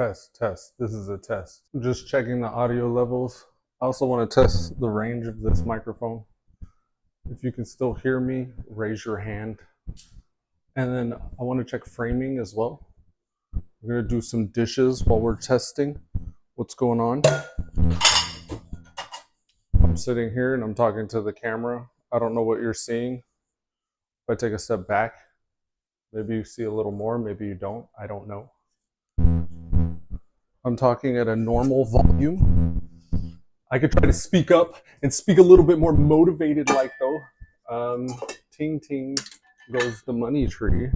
Test. This is a test. I'm just checking the audio levels. I also want to test the range of this microphone. If you can still hear me, raise your hand. And then I want to check framing as well. We're going to do some dishes while we're testing what's going on. I'm sitting here and I'm talking to the camera. I don't know what you're seeing. If I take a step back, maybe you see a little more, maybe you don't. I don't know. I'm talking at a normal volume. I could try to speak up and speak a little bit more motivated like though. Ting ting goes the money tree.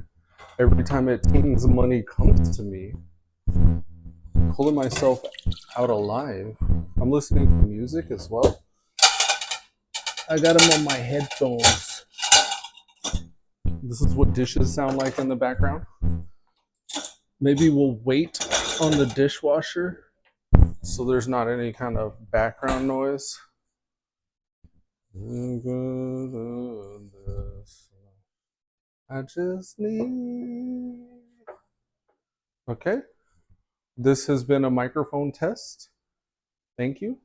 Every time it tings, money comes to me. Pulling myself out alive. I'm listening to music as well. I got them on my headphones. This is what dishes sound like in the background. Maybe we'll wait on the dishwasher so there's not any kind of background noise. I just need... Okay. This has been a microphone test. Thank you.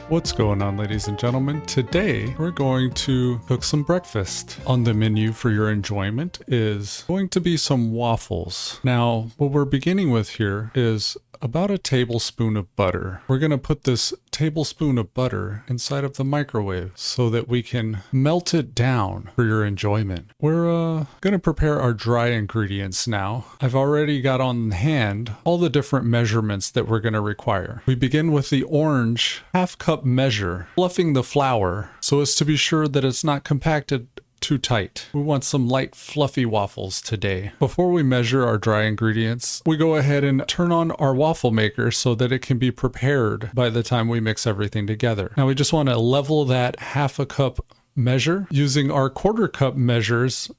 What's going on, ladies and gentlemen? Today we're going to cook some breakfast. On the menu for your enjoyment is going to be some waffles. Now, what we're beginning with here is about a tablespoon of butter. We're going to put this tablespoon of butter inside of the microwave so that we can melt it down for your enjoyment. We're going to prepare our dry ingredients now. I've already got on hand all the different measurements that we're going to require. We begin with the orange half-cup measure, fluffing the flour so as to be sure that it's not compacted too tight. We want some light fluffy waffles today. Before we measure our dry ingredients, we go ahead and turn on our waffle maker so that it can be prepared by the time we mix everything together. Now we just want to level that half a cup measure using our quarter cup measures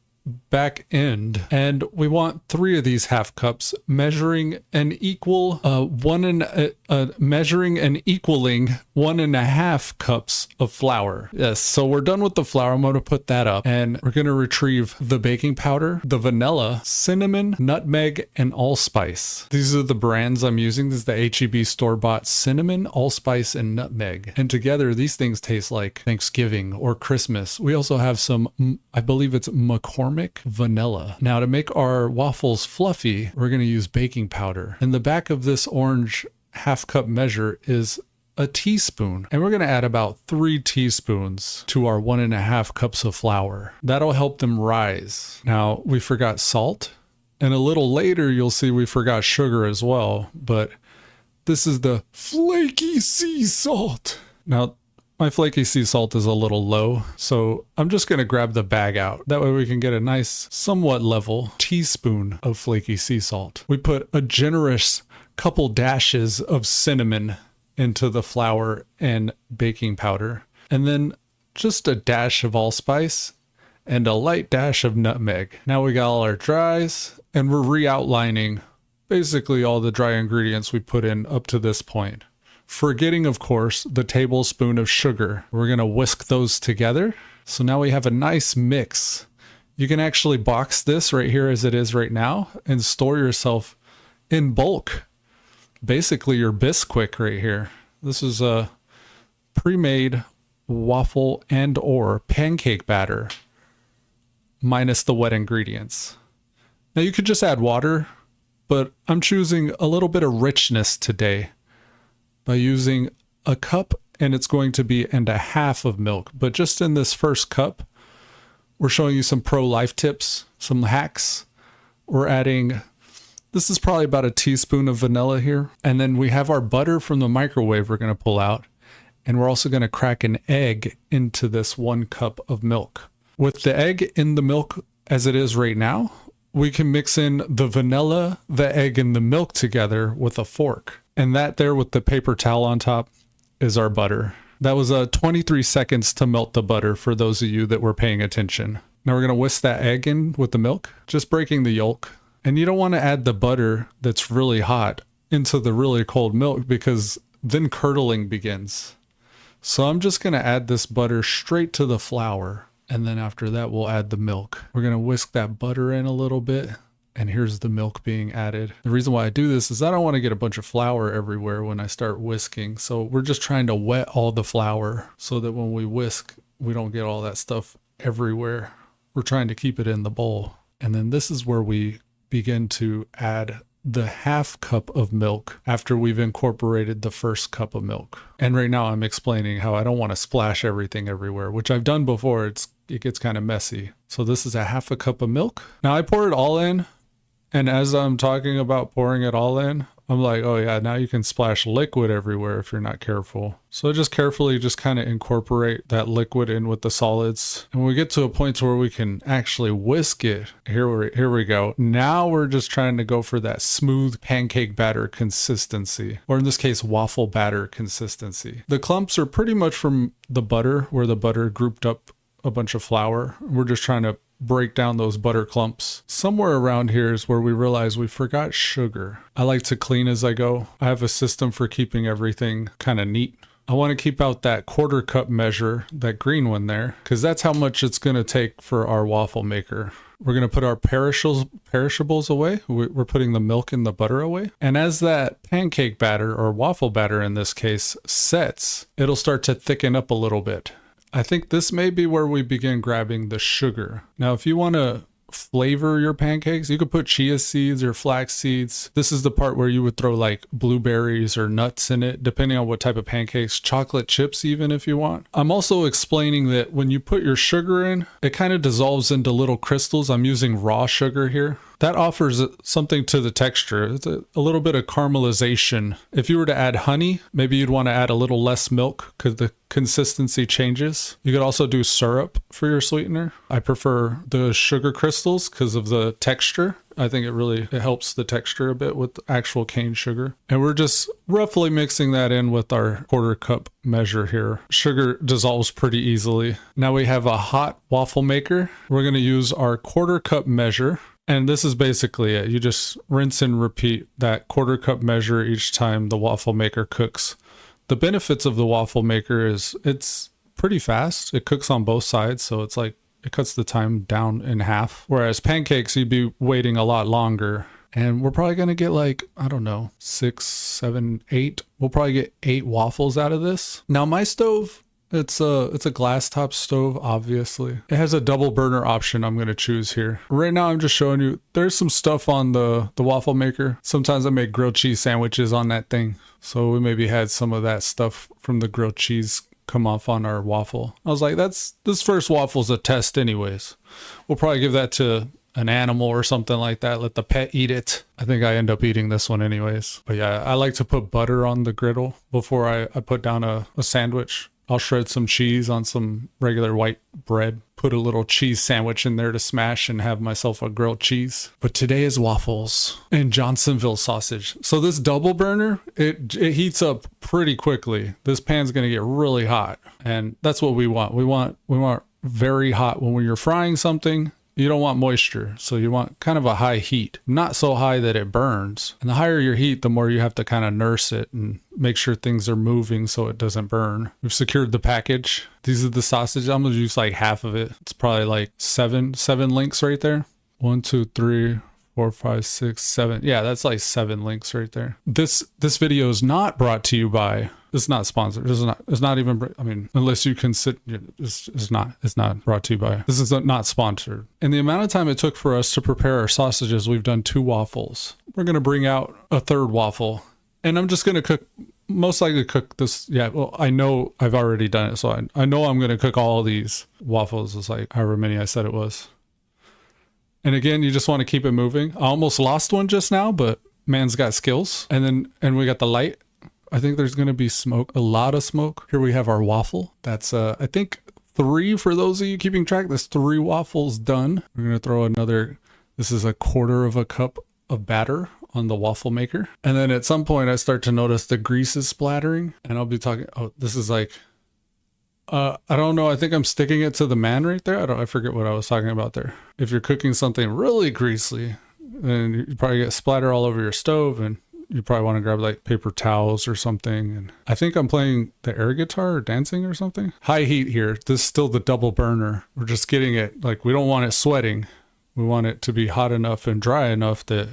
back end, and we want 3 of these half cups measuring an equal measuring and equaling 1.5 cups of flour. Yes, so we're done with the flour. I'm going to put that up, and we're going to retrieve the baking powder, the vanilla, cinnamon, nutmeg, and allspice. These are the brands I'm using. This is the H-E-B store-bought cinnamon, allspice, and nutmeg, and together these things taste like Thanksgiving or Christmas. We also have some, I believe it's McCormick vanilla. Now, to make our waffles fluffy, we're going to use baking powder. In the back of this orange half cup measure is a teaspoon, and we're going to add about 3 teaspoons to our 1.5 cups of flour. That'll help them rise. Now, we forgot salt, and a little later you'll see we forgot sugar as well, but this is the flaky sea salt. Now, my flaky sea salt is a little low, so I'm just going to grab the bag out. That way we can get a nice, somewhat level teaspoon of flaky sea salt. We put a generous couple dashes of cinnamon into the flour and baking powder, and then just a dash of allspice and a light dash of nutmeg. Now we got all our dries, and we're re-outlining basically all the dry ingredients we put in up to this point. Forgetting, of course, the tablespoon of sugar. We're going to whisk those together. So now we have a nice mix. You can actually box this right here as it is right now and store yourself in bulk. Basically your Bisquick right here. This is a pre-made waffle and or pancake batter minus the wet ingredients. Now you could just add water, but I'm choosing a little bit of richness today by using a cup and it's going to be and a half of milk. But just in this first cup, we're showing you some pro-life tips, some hacks. We're adding, this is probably about a teaspoon of vanilla here. And then we have our butter from the microwave we're going to pull out. And we're also going to crack an egg into this 1 cup of milk. With the egg in the milk as it is right now, we can mix in the vanilla, the egg, and the milk together with a fork. And that there with the paper towel on top is our butter. That was 23 seconds to melt the butter for those of you that were paying attention. Now we're going to whisk that egg in with the milk, just breaking the yolk. And you don't want to add the butter that's really hot into the really cold milk because then curdling begins. So I'm just going to add this butter straight to the flour. And then after that, we'll add the milk. We're going to whisk that butter in a little bit. And here's the milk being added. The reason why I do this is I don't want to get a bunch of flour everywhere when I start whisking. So we're just trying to wet all the flour so that when we whisk, we don't get all that stuff everywhere. We're trying to keep it in the bowl. And then this is where we begin to add the half cup of milk after we've incorporated the first cup of milk. And right now I'm explaining how I don't want to splash everything everywhere, which I've done before. It gets kind of messy. So this is a half a cup of milk. Now I pour it all in. And as I'm talking about pouring it all in, I'm like, oh yeah, now you can splash liquid everywhere if you're not careful. So just carefully just kind of incorporate that liquid in with the solids. And when we get to a point where we can actually whisk it, here we go. Now we're just trying to go for that smooth pancake batter consistency, or in this case, waffle batter consistency. The clumps are pretty much from the butter, where the butter grouped up a bunch of flour. We're just trying to break down those butter clumps. Somewhere around here is where we realize we forgot sugar. I like to clean as I go. I have a system for keeping everything kind of neat. I want to keep out that 1/4 cup measure, that green one there, because that's how much it's going to take for our waffle maker. We're going to put our perishables away. We're putting the milk and the butter away. And as that pancake batter, or waffle batter in this case, sets, it'll start to thicken up a little bit. I think this may be where we begin grabbing the sugar. Now, if you want to flavor your pancakes, you could put chia seeds or flax seeds. This is the part where you would throw like blueberries or nuts in it, depending on what type of pancakes, chocolate chips even if you want. I'm also explaining that when you put your sugar in, it kind of dissolves into little crystals. I'm using raw sugar here. That offers something to the texture. It's a little bit of caramelization. If you were to add honey, maybe you'd want to add a little less milk because the consistency changes. You could also do syrup for your sweetener. I prefer the sugar crystals because of the texture. I think it helps the texture a bit with actual cane sugar. And we're just roughly mixing that in with our 1/4 cup measure here. Sugar dissolves pretty easily. Now we have a hot waffle maker. We're going to use our 1/4 cup measure. And this is basically it. You just rinse and repeat that 1/4 cup measure each time the waffle maker cooks. The benefits of the waffle maker is it's pretty fast. It cooks on both sides. So it's like, it cuts the time down in half. Whereas pancakes, you'd be waiting a lot longer. And we're probably going to get like, I don't know, 6, 7, 8. We'll probably get 8 waffles out of this. Now my stove, it's a glass top stove, obviously. It has a double burner option I'm going to choose here. Right now, I'm just showing you, there's some stuff on the waffle maker. Sometimes I make grilled cheese sandwiches on that thing. So we maybe had some of that stuff from the grilled cheese come off on our waffle. I was like, this first waffle's a test anyways. We'll probably give that to an animal or something like that. Let the pet eat it. I think I end up eating this one anyways. But yeah, I like to put butter on the griddle before I put down a sandwich. I'll shred some cheese on some regular white bread, put a little cheese sandwich in there to smash and have myself a grilled cheese. But today is waffles and Johnsonville sausage. So this double burner, it heats up pretty quickly. This pan's going to get really hot, and that's what we want. We want very hot. When you're frying something, you don't want moisture, so you want kind of a high heat, not so high that it burns. And the higher your heat, the more you have to kind of nurse it and make sure things are moving so it doesn't burn. We've secured the package. These are the sausage. I'm gonna use like half of it. It's probably like seven links right there. 1, 2, 3, 4, 5, 6, 7. Yeah, that's like 7 links right there. This video is not brought to you by. It's not sponsored. It's not even, I mean, unless you consider, it's not brought to you by, this is not sponsored. And the amount of time it took for us to prepare our sausages, we've done 2 waffles. We're going to bring out a 3rd waffle, and I'm just going to cook most likely cook this. Yeah, well, I know I've already done it, so I know I'm going to cook all these waffles. It's like however many I said it was. And again, you just want to keep it moving. I almost lost one just now, but man's got skills. And we got the light. I think there's going to be smoke, a lot of smoke. Here we have our waffle. That's, I think 3 for those of you keeping track. There's 3 waffles done. We're going to throw another, this is 1/4 cup of batter on the waffle maker. And then at some point I start to notice the grease is splattering and I'll be talking, oh, this is like, I don't know. I think I'm sticking it to the man right there. I forget what I was talking about there. If you're cooking something really greasy, then you probably get splatter all over your stove and you probably want to grab like paper towels or something. And I think I'm playing the air guitar or dancing or something. High heat here. This is still the double burner. We're just getting it, like we don't want it sweating. We want it to be hot enough and dry enough that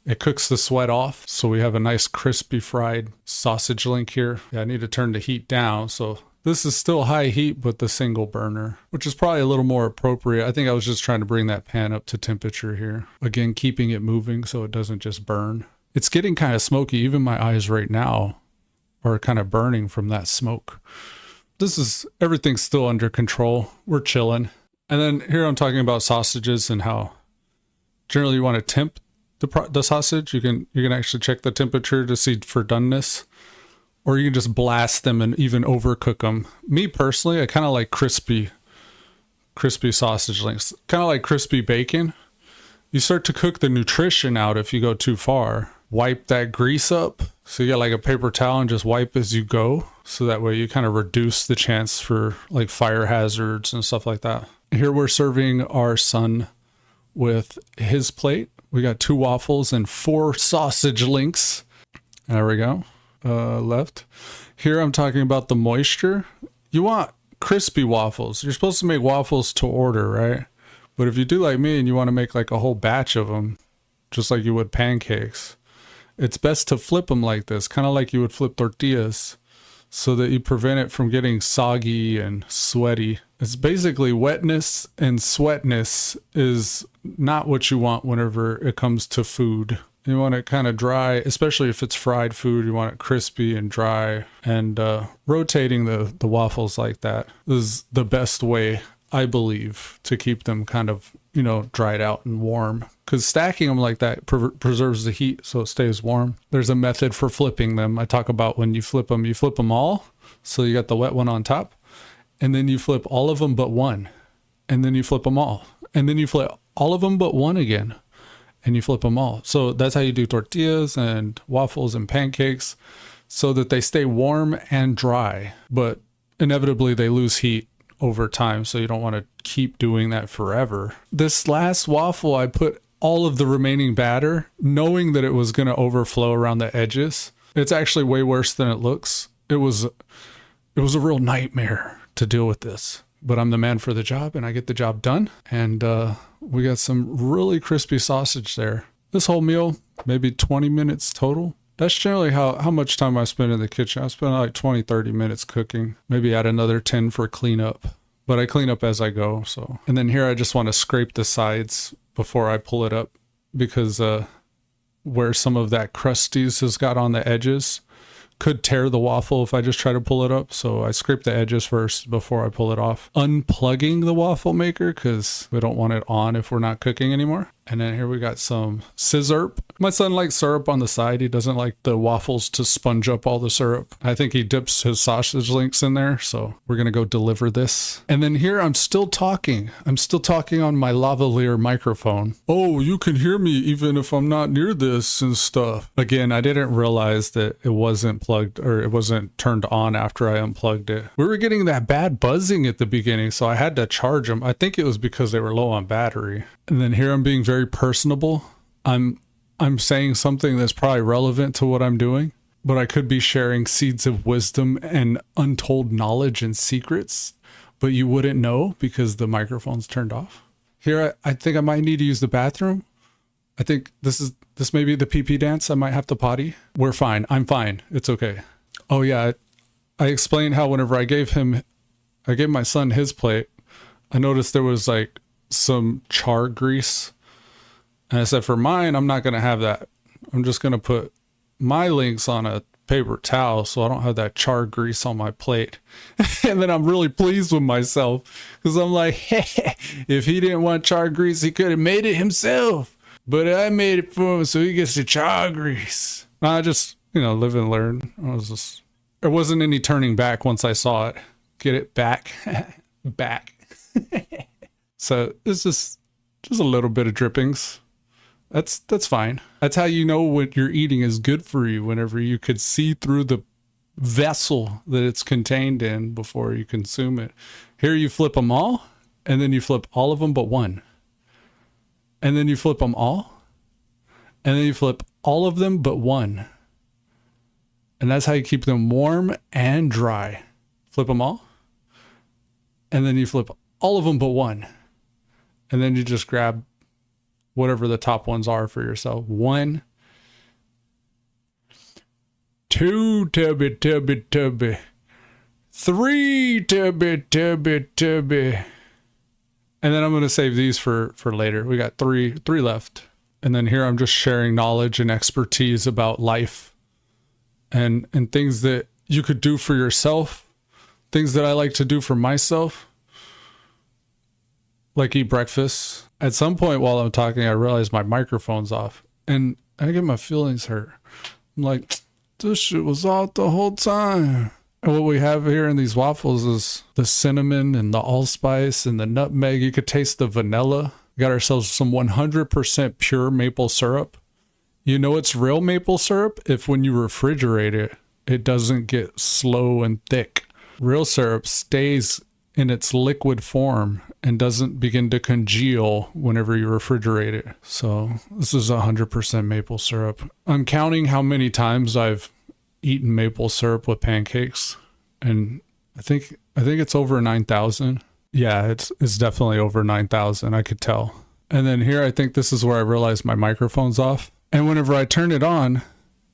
it cooks the sweat off. So we have a nice crispy fried sausage link here. Yeah, I need to turn the heat down. So this is still high heat, but the single burner, which is probably a little more appropriate. I think I was just trying to bring that pan up to temperature here. Again, keeping it moving so it doesn't just burn. It's getting kind of smoky. Even my eyes right now are kind of burning from that smoke. Everything's still under control. We're chilling. And then here I'm talking about sausages and how generally you want to temp the sausage. You can actually check the temperature to see for doneness. Or you can just blast them and even overcook them. Me personally, I kind of like crispy sausage links. Kind of like crispy bacon. You start to cook the nutrition out if you go too far. Wipe that grease up. So you got like a paper towel and just wipe as you go. So that way you kind of reduce the chance for like fire hazards and stuff like that. Here we're serving our son with his plate. We got 2 waffles and 4 sausage links. There we go. Left. Here I'm talking about the moisture. You want crispy waffles. You're supposed to make waffles to order, right? But if you do like me and you want to make like a whole batch of them, just like you would pancakes, it's best to flip them like this, kind of like you would flip tortillas, so that you prevent it from getting soggy and sweaty. It's basically wetness and sweatness is not what you want whenever it comes to food. You want it kind of dry, especially if it's fried food. You want it crispy and dry. And rotating the waffles like that is the best way, I believe, to keep them kind of, dried out and warm. Because stacking them like that preserves the heat so it stays warm. There's a method for flipping them. I talk about when you flip them all. So you got the wet one on top. And then you flip all of them but one. And then you flip them all. And then you flip all of them but one again. And you flip them all. So that's how you do tortillas and waffles and pancakes, so that they stay warm and dry, but inevitably they lose heat over time. So you don't want to keep doing that forever. This last waffle, I put all of the remaining batter, knowing that it was going to overflow around the edges. It's actually way worse than it looks. It was a real nightmare to deal with this, but I'm the man for the job and I get the job done. And, we got some really crispy sausage there. This whole meal, maybe 20 minutes total. That's generally how much time I spend in the kitchen. I spend like 20, 30 minutes cooking. Maybe add another 10 for cleanup. But I clean up as I go. So, and then here I just want to scrape the sides before I pull it up, because where some of that crusties has got on the edges could tear the waffle if I just try to pull it up. So I scrape the edges first before I pull it off. Unplugging the waffle maker because we don't want it on if we're not cooking anymore. And then here we got some scissor. My son likes syrup on the side. He doesn't like the waffles to sponge up all the syrup. I think he dips his sausage links in there. So we're going to go deliver this. And then here I'm still talking. I'm still talking on my lavalier microphone. Oh, you can hear me even if I'm not near this and stuff. Again, I didn't realize that it wasn't plugged, or it wasn't turned on after I unplugged it. We were getting that bad buzzing at the beginning, so I had to charge them. I think it was because they were low on battery. And then here I'm being very personable. I'm saying something that's probably relevant to what I'm doing, but I could be sharing seeds of wisdom and untold knowledge and secrets, but you wouldn't know because the microphone's turned off. Here, I think I might need to use the bathroom. I think this may be the pee-pee dance. I might have to potty. We're fine. I'm fine. It's okay. Oh yeah. I explained how whenever I gave my son his plate, I noticed there was like some char grease. And I said, for mine, I'm not going to have that. I'm just going to put my links on a paper towel so I don't have that char grease on my plate. And then I'm really pleased with myself because I'm like, hey, if he didn't want char grease, he could have made it himself. But I made it for him so he gets the char grease. I just, live and learn. There wasn't any turning back once I saw it. Get it back. Back. So it's just a little bit of drippings. That's fine. That's how you know what you're eating is good for you, whenever you could see through the vessel that it's contained in before you consume it. Here you flip them all, and then you flip all of them but one. And then you flip them all, and then you flip all of them but one. And that's how you keep them warm and dry. Flip them all, and then you flip all of them but one. And then you just grab whatever the top ones are for yourself. 1, 2 tubby, 3 tubby. And then I'm going to save these for later. We got three left. And then here I'm just sharing knowledge and expertise about life and things that you could do for yourself, things that I like to do for myself, like eat breakfast. At some point while I'm talking, I realize my microphone's off and I get my feelings hurt. I'm like, this shit was off the whole time. And what we have here in these waffles is the cinnamon and the allspice and the nutmeg. You could taste the vanilla. We got ourselves some 100% pure maple syrup. You know it's real maple syrup if when you refrigerate it, it doesn't get slow and thick. Real syrup stays in its liquid form and doesn't begin to congeal whenever you refrigerate it. So this is 100% maple syrup. I'm counting how many times I've eaten maple syrup with pancakes, and I think it's over 9,000. Yeah, it's definitely over 9,000. I could tell. And then here, I think this is where I realized my microphone's off. And whenever I turn it on,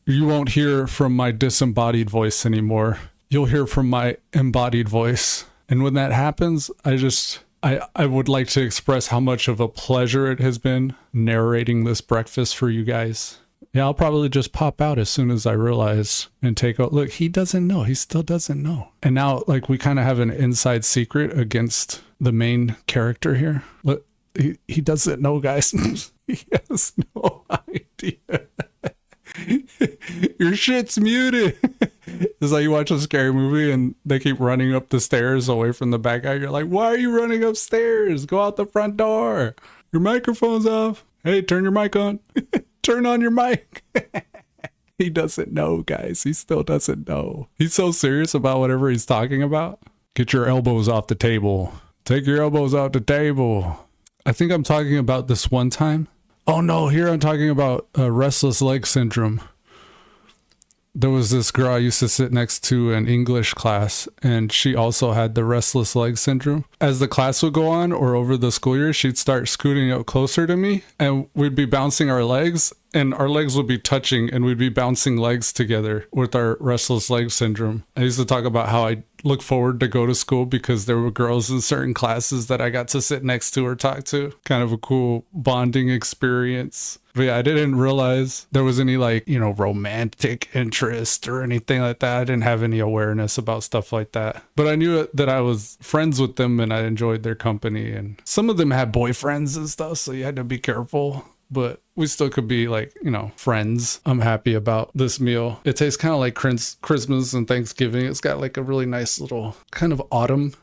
you won't hear from my disembodied voice anymore. You'll hear from my embodied voice. And when that happens, I would like to express how much of a pleasure it has been narrating this breakfast for you guys. Yeah, I'll probably just pop out as soon as I realize and take out. Look, he doesn't know. He still doesn't know. And now, like, we kind of have an inside secret against the main character here. Look, he doesn't know, guys. He has no idea. Your shit's muted. It's like you watch a scary movie and they keep running up the stairs away from the bad guy. You're like, why are you running upstairs? Go out the front door. Your microphone's off. Hey, turn your mic on. Turn on your mic. He doesn't know, guys. He still doesn't know. He's so serious about whatever he's talking about. Get your elbows off the table. Take your elbows off the table. I think I'm talking about this one time. Oh no, here I'm talking about restless leg syndrome. There was this girl I used to sit next to in English class, and she also had the restless leg syndrome. As the class would go on or over the school year, she'd start scooting up closer to me, and we'd be bouncing our legs, and our legs would be touching, and we'd be bouncing legs together with our restless leg syndrome. I used to talk about how I look forward to go to school because there were girls in certain classes that I got to sit next to or talk to. Kind of a cool bonding experience. But yeah, I didn't realize there was any romantic interest or anything like that. I didn't have any awareness about stuff like that. But I knew that I was friends with them and I enjoyed their company. And some of them had boyfriends and stuff, so you had to be careful. But we still could be friends. I'm happy about this meal. It tastes kind of like Christmas and Thanksgiving. It's got like a really nice little kind of autumn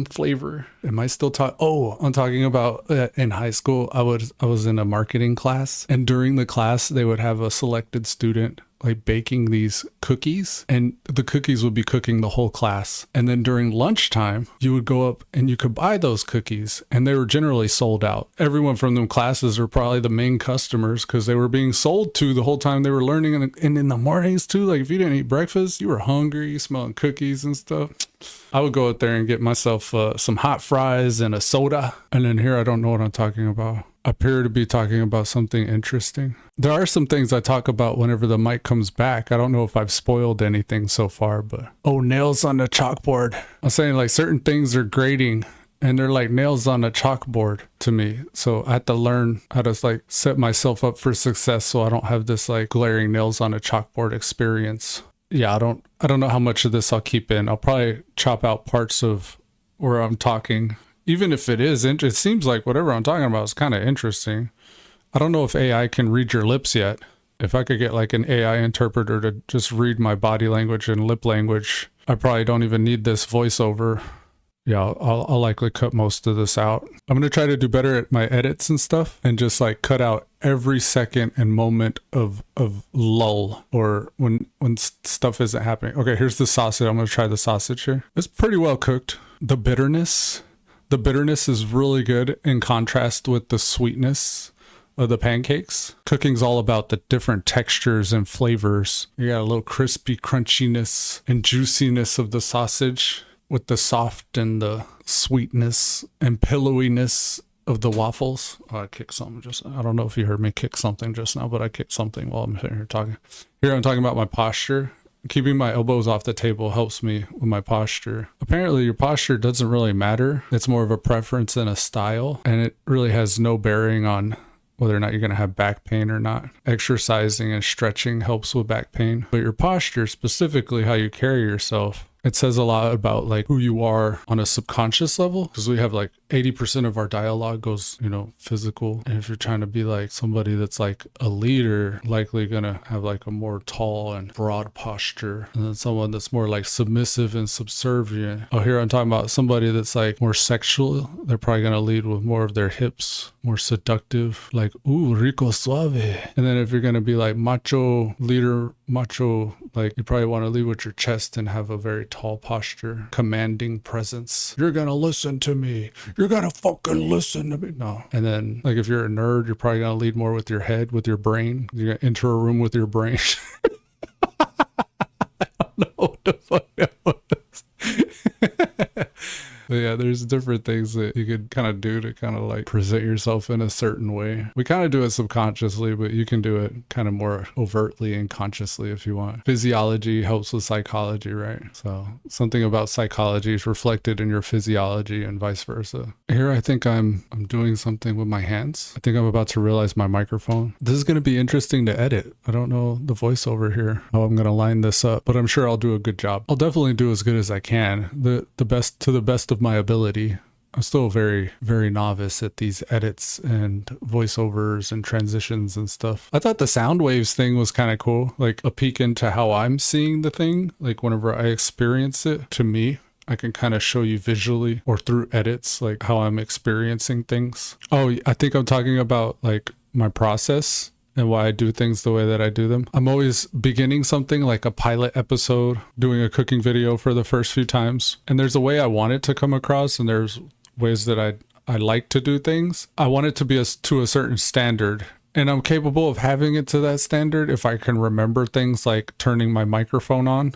flavor. Am I still talking? Oh, I'm talking about in high school. I was in a marketing class, and during the class, they would have a selected student like baking these cookies, and the cookies would be cooking the whole class. And then during lunchtime, you would go up and you could buy those cookies, and they were generally sold out. Everyone from them classes are probably the main customers because they were being sold to the whole time they were learning. And in the mornings too, like if you didn't eat breakfast, you were hungry, you smelling cookies and stuff. I would go out there and get myself some hot fries and a soda. And then here, I don't know what I'm talking about. I appear to be talking about something interesting. There are some things I talk about whenever the mic comes back. I don't know if I've spoiled anything so far, but nails on the chalkboard. I'm saying like certain things are grating and they're like nails on a chalkboard to me. So I have to learn how to set myself up for success so I don't have this glaring nails on a chalkboard experience. yeah, I don't know how much of this I'll keep in. I'll probably chop out parts of where I'm talking. Even if it is, it seems like whatever I'm talking about is kind of interesting. I don't know if AI can read your lips yet. If I could get like an AI interpreter to just read my body language and lip language, I probably don't even need this voiceover. Yeah, I'll likely cut most of this out. I'm going to try to do better at my edits and stuff and just like cut out every second and moment of lull or when stuff isn't happening. Okay, here's the sausage. I'm going to try the sausage here. It's pretty well cooked. The bitterness is really good in contrast with the sweetness of the pancakes. Cooking's all about the different textures and flavors. You got a little crispy crunchiness and juiciness of the sausage with the soft and the sweetness and pillowiness of the waffles. Oh, I kicked something I don't know if you heard me kick something just now, but I kicked something while I'm here talking. Here I'm talking about my posture. Keeping my elbows off the table helps me with my posture. Apparently your posture doesn't really matter. It's more of a preference and a style, and it really has no bearing on whether or not you're going to have back pain or not. Exercising and stretching helps with back pain, but your posture, specifically how you carry yourself, it says a lot about like who you are on a subconscious level, because we have like 80% of our dialogue goes, physical. And if you're trying to be like somebody that's like a leader, likely gonna have like a more tall and broad posture. And then someone that's more like submissive and subservient. Oh, here I'm talking about somebody that's like more sexual. They're probably gonna lead with more of their hips, more seductive, like, ooh, rico suave. And then if you're gonna be like macho leader, like you probably want to lead with your chest and have a very tall posture, commanding presence. You're gonna listen to me. You're gonna fucking listen to me. No. And then like if you're a nerd, you're probably gonna lead more with your head, with your brain. You're gonna enter a room with your brain. I don't know what the fuck that was. But yeah, there's different things that you could kind of do to kind of like present yourself in a certain way. We kind of do it subconsciously, but you can do it kind of more overtly and consciously if you want. Physiology helps with psychology, right? So something about psychology is reflected in your physiology and vice versa. Here I think I'm doing something with my hands. I think I'm about to realize my microphone. This is going to be interesting to edit. I don't know the voiceover here, how I'm going to line this up, but I'm sure I'll do a good job. I'll definitely do as good as I can. The best of my ability. I'm still very, very novice at these edits and voiceovers and transitions and stuff. I thought the sound waves thing was kind of cool, like a peek into how I'm seeing the thing. Like whenever I experience it, to me, I can kind of show you visually or through edits, like how I'm experiencing things. Oh, I think I'm talking about like my process and why I do things the way that I do them. I'm always beginning something like a pilot episode, doing a cooking video for the first few times. And there's a way I want it to come across, and there's ways that I like to do things. I want it to be to a certain standard. And I'm capable of having it to that standard if I can remember things like turning my microphone on.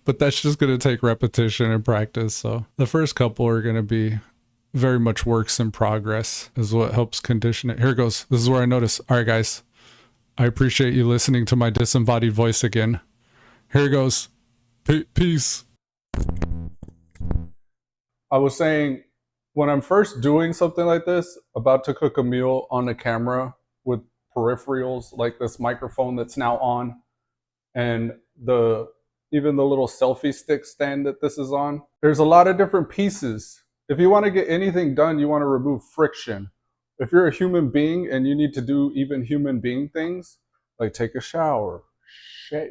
But that's just going to take repetition and practice. So the first couple are going to be very much works in progress, is what helps condition it. Here goes. This is where I notice. All right, guys. I appreciate you listening to my disembodied voice again. Here goes. Peace. I was saying, when I'm first doing something like this, about to cook a meal on a camera with peripherals like this microphone that's now on, and even the little selfie stick stand that this is on, there's a lot of different pieces. If you want to get anything done, you want to remove friction. If you're a human being and you need to do even human being things, like take a shower,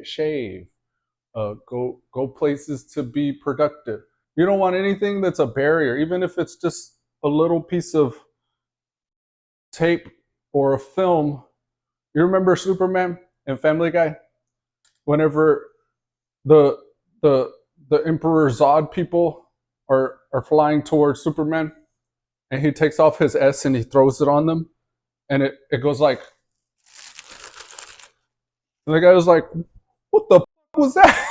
shave, go places to be productive, you don't want anything that's a barrier, even if it's just a little piece of tape or a film. You remember Superman and Family Guy? Whenever the Emperor Zod people are flying towards Superman, and he takes off his S and he throws it on them, and it goes like, and the guy was like, what the fuck was that?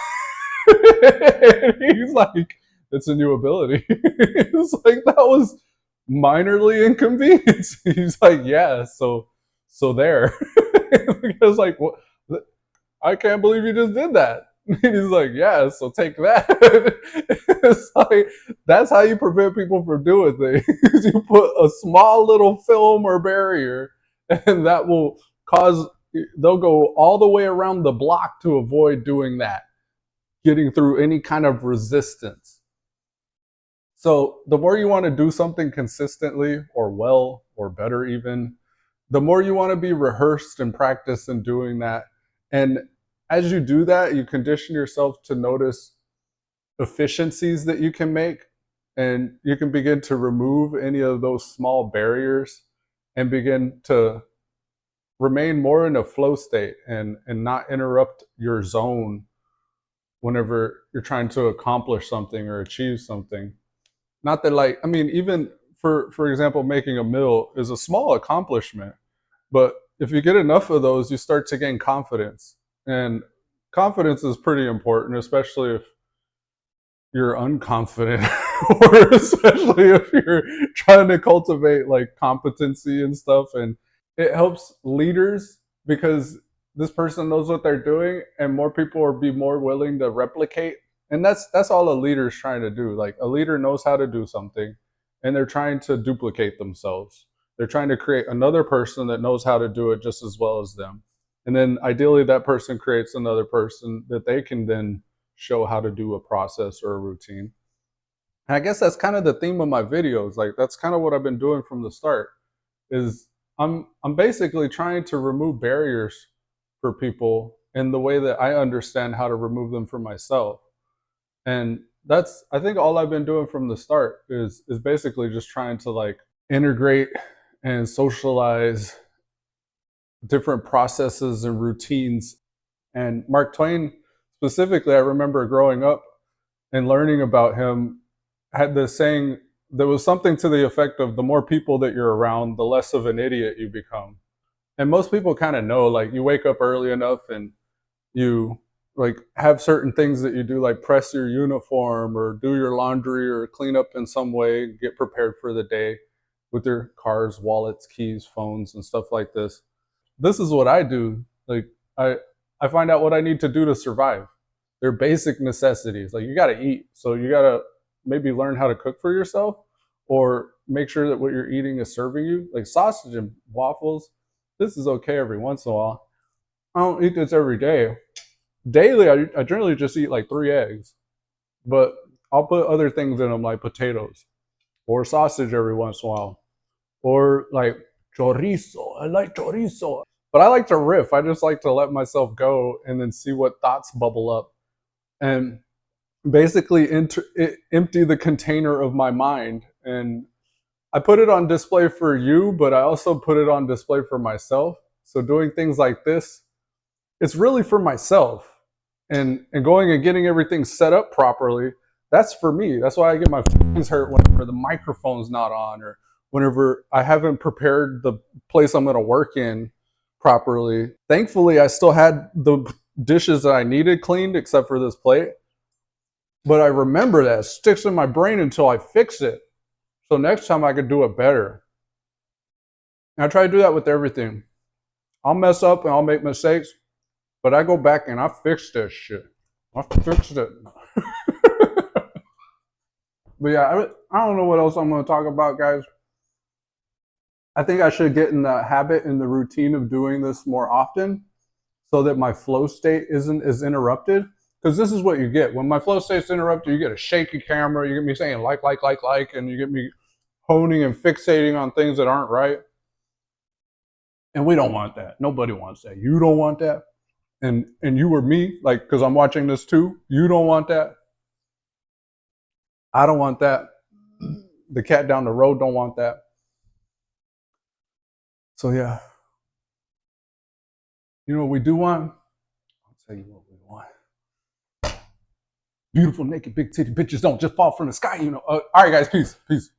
He's like, it's a new ability. It's like, that was minorly inconvenience. He's like, yeah, so there. The guy's like, what? I can't believe you just did that. He's like, yeah, so take that. It's like, that's how you prevent people from doing things. You put a small little film or barrier, and that will cause they'll go all the way around the block to avoid doing that, getting through any kind of resistance. So the more you want to do something consistently or well or better even, the more you want to be rehearsed and practice in doing that. And as you do that, you condition yourself to notice efficiencies that you can make, and you can begin to remove any of those small barriers and begin to remain more in a flow state and not interrupt your zone whenever you're trying to accomplish something or achieve something. Not that, like, I mean, even for example, making a meal is a small accomplishment, but if you get enough of those, you start to gain confidence. And confidence is pretty important, especially if you're unconfident or especially if you're trying to cultivate like competency and stuff. And it helps leaders because this person knows what they're doing and more people will be more willing to replicate. And that's all a leader is trying to do. Like, a leader knows how to do something and they're trying to duplicate themselves. They're trying to create another person that knows how to do it just as well as them. And then ideally that person creates another person that they can then show how to do a process or a routine. And I guess that's kind of the theme of my videos. Like, that's kind of what I've been doing from the start, is I'm basically trying to remove barriers for people in the way that I understand how to remove them for myself. And that's, I think, all I've been doing from the start is basically just trying to like integrate and socialize different processes and routines. And Mark Twain specifically, I remember growing up and learning about him, had this saying that was something to the effect of, the more people that you're around, the less of an idiot you become. And most people kind of know, like, you wake up early enough and you like have certain things that you do, like press your uniform or do your laundry or clean up in some way, get prepared for the day with your cars, wallets, keys, phones, and stuff like this. This is what I do. Like, I find out what I need to do to survive. They're basic necessities. Like, you got to eat, so you got to maybe learn how to cook for yourself, or make sure that what you're eating is serving you. Like sausage and waffles, this is okay every once in a while. I don't eat this every day. Daily, I generally just eat like 3 eggs, but I'll put other things in them, like potatoes or sausage every once in a while, or like chorizo. I like chorizo, but I like to riff. I just like to let myself go and then see what thoughts bubble up, and basically empty the container of my mind. And I put it on display for you, but I also put it on display for myself. So doing things like this, it's really for myself. And going and getting everything set up properly, that's for me. That's why I get my feelings hurt whenever the microphone's not on, or whenever I haven't prepared the place I'm going to work in properly. Thankfully, I still had the dishes that I needed cleaned, except for this plate. But I remember that. It sticks in my brain until I fix it. So next time I could do it better. And I try to do that with everything. I'll mess up and I'll make mistakes, but I go back and I fix this shit. I fixed it. But yeah, I don't know what else I'm going to talk about, guys. I think I should get in the habit and the routine of doing this more often so that my flow state isn't as interrupted. Because this is what you get. When my flow state's interrupted, you get a shaky camera, you get me saying like, and you get me honing and fixating on things that aren't right. And we don't want that. Nobody wants that. You don't want that. And you or me, like, because I'm watching this too, you don't want that. I don't want that. The cat down the road don't want that. So yeah. You know what we do want? I'll tell you what we want. Beautiful, naked, big titty bitches don't just fall from the sky, you know. All right, guys, peace.